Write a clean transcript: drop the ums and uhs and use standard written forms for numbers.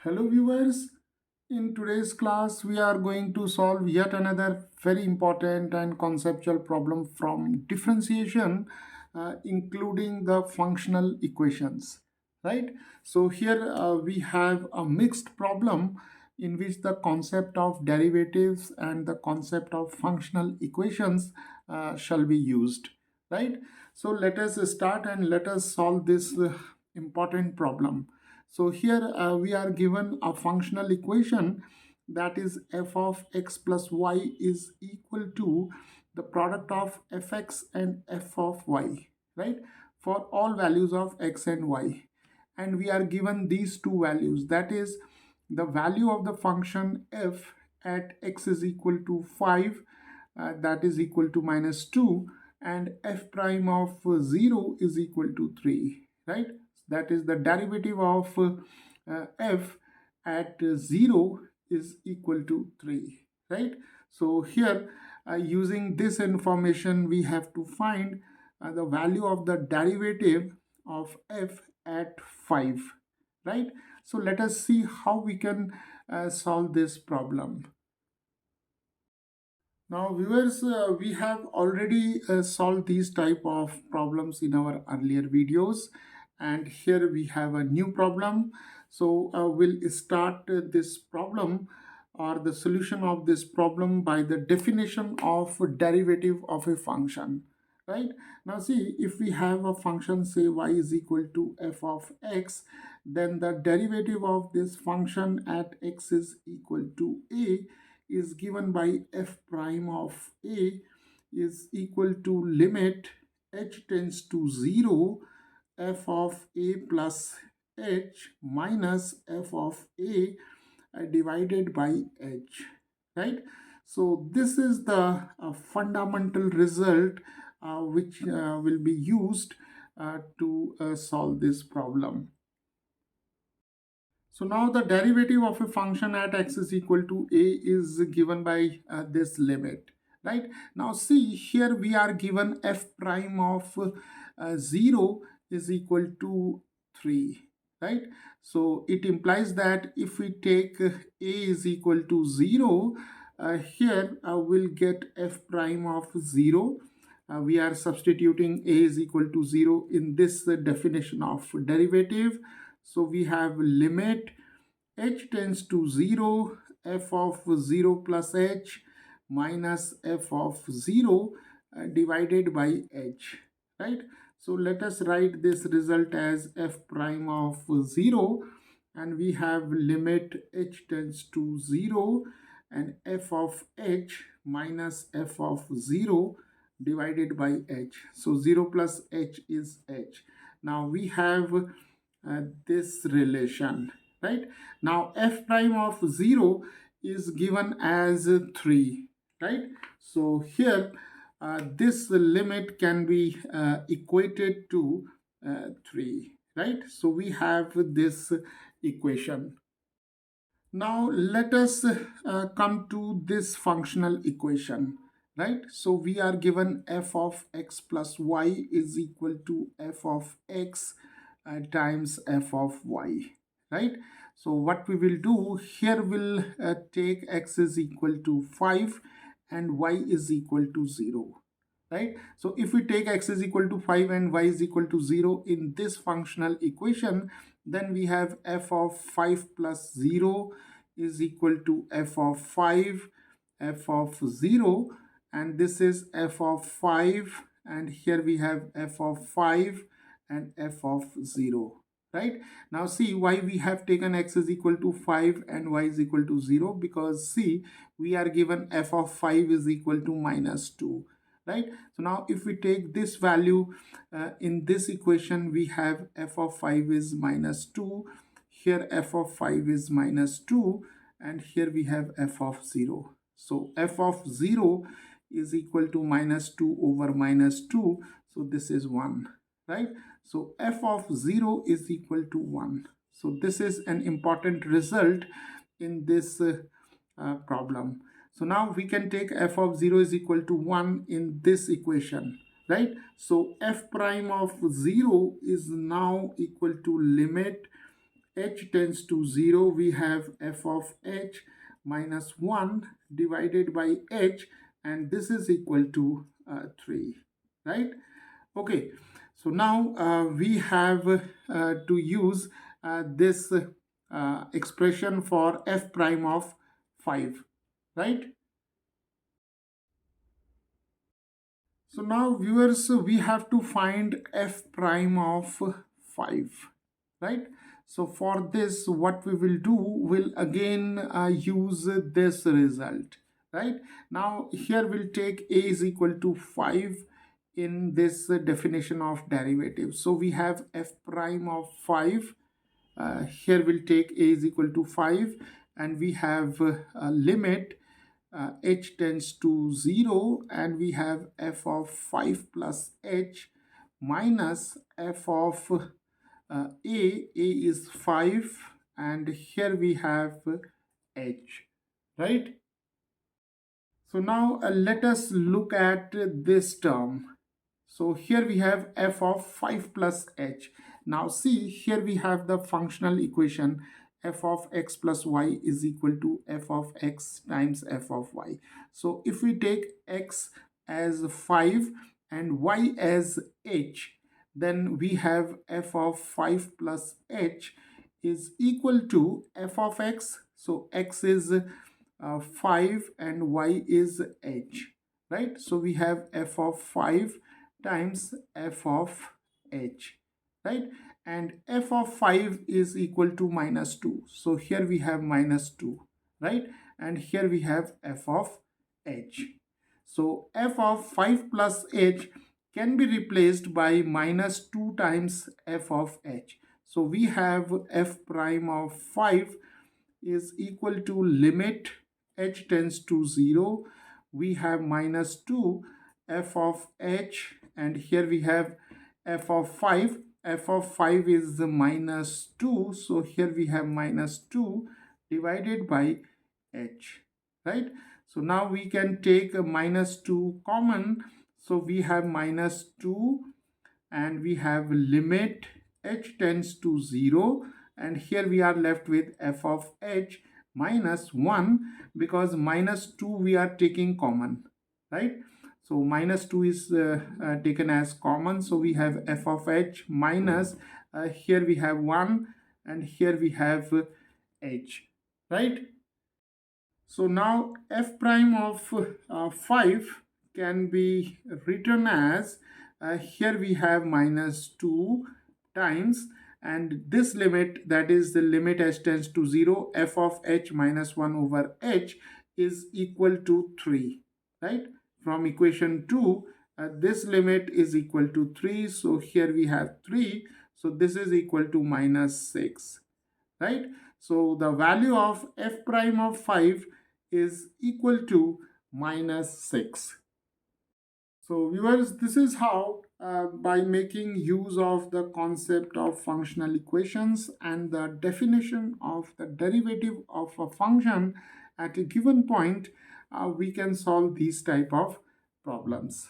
Hello viewers, in today's class we are going to solve yet another very important and conceptual problem from differentiation including the functional equations, right? So here we have a mixed problem in which the concept of derivatives and the concept of functional equations shall be used, right? So let us start and let us solve this important problem. So here we are given a functional equation, that is f of x plus y is equal to the product of fx and f of y, right? For all values of x and y. And we are given these two values, that is the value of the function f at x is equal to 5, that is equal to minus 2, and f prime of 0 is equal to 3, right? That is the derivative of f at 0 is equal to 3, right? So here using this information we have to find the value of the derivative of f at 5, right? So let us see how we can solve this problem. Now viewers, we have already solved these type of problems in our earlier videos, and here we have a new problem. So we'll start this problem or the solution of this problem by the definition of derivative of a function, right? Now see, if we have a function, say y is equal to f of x, then the derivative of this function at x is equal to a is given by f prime of a is equal to limit h tends to 0 f of a plus h minus f of a divided by h, right? So this is the fundamental result which will be used to solve this problem. So now the derivative of a function at x is equal to a is given by this limit, right? Now see, here we are given f prime of 0 is equal to 3, right? So it implies that if we take a is equal to 0, here we'll get f prime of 0. We are substituting a is equal to 0 in this definition of derivative. So we have limit h tends to 0 f of 0 plus h minus f of 0 divided by h, right? So let us write this result as f prime of 0, and we have limit h tends to 0 and f of h minus f of 0 divided by h. So 0 plus h is h. Now we have this relation, right? Now f prime of 0 is given as 3, right? So here this limit can be equated to 3, right? So we have this equation. Now let us come to this functional equation, right? So we are given f of x plus y is equal to f of x times f of y, right? So what we will do here, will take x is equal to 5 and y is equal to 0, right? So if we take x is equal to 5 and y is equal to 0 in this functional equation, then we have f of 5 plus 0 is equal to f of 5, f of 0, and this is f of 5, and here we have f of 5 and f of 0, right? Now see why we have taken x is equal to 5 and y is equal to 0, because see, we are given f of 5 is equal to minus 2, right? So now if we take this value in this equation, we have f of 5 is minus 2, here f of 5 is minus 2, and here we have f of 0. So f of 0 is equal to minus 2 over minus 2, so this is 1, right? So f of 0 is equal to 1. So this is an important result in this problem. So now we can take f of 0 is equal to 1 in this equation, right? So f prime of 0 is now equal to limit h tends to 0, we have f of h minus 1 divided by h, and this is equal to 3, right? Okay, so now we have to use this expression for f prime of 5, right? So now viewers, we have to find f prime of 5, right? So for this, what we will do, will again use this result, right? Now here we'll take a is equal to 5 in this definition of derivative. So we have f prime of 5. Here we'll take a is equal to 5, and we have a limit h tends to 0, and we have f of 5 plus h minus f of a is 5, and here we have h, right? So now let us look at this term. So here we have f of 5 plus h. Now see, here we have the functional equation f of x plus y is equal to f of x times f of y. So if we take x as 5 and y as h, then we have f of 5 plus h is equal to f of x. So x is 5 and y is h, right? So we have f of 5 times f of h, right? And f of 5 is equal to minus 2. So here we have minus 2, right? And here we have f of h. So f of 5 plus h can be replaced by minus 2 times f of h. So we have f prime of 5 is equal to limit h tends to 0. We have minus 2 f of h, and here we have f of 5. F of 5 is the minus 2, so here we have minus 2 divided by h, right? So now we can take a minus 2 common, so we have minus 2, and we have limit h tends to 0, and here we are left with f of h minus 1, because minus 2 we are taking common, right? So minus 2 is taken as common, so we have f of h minus, here we have 1, and here we have h, right? So now f prime of 5 can be written as, here we have minus 2 times, and this limit, that is the limit h tends to 0, f of h minus 1 over h is equal to 3, right? From equation 2, this limit is equal to 3, so here we have 3, so this is equal to minus 6, right? So the value of f prime of 5 is equal to minus 6. So viewers, this is how by making use of the concept of functional equations and the definition of the derivative of a function at a given point, we can solve these type of problems.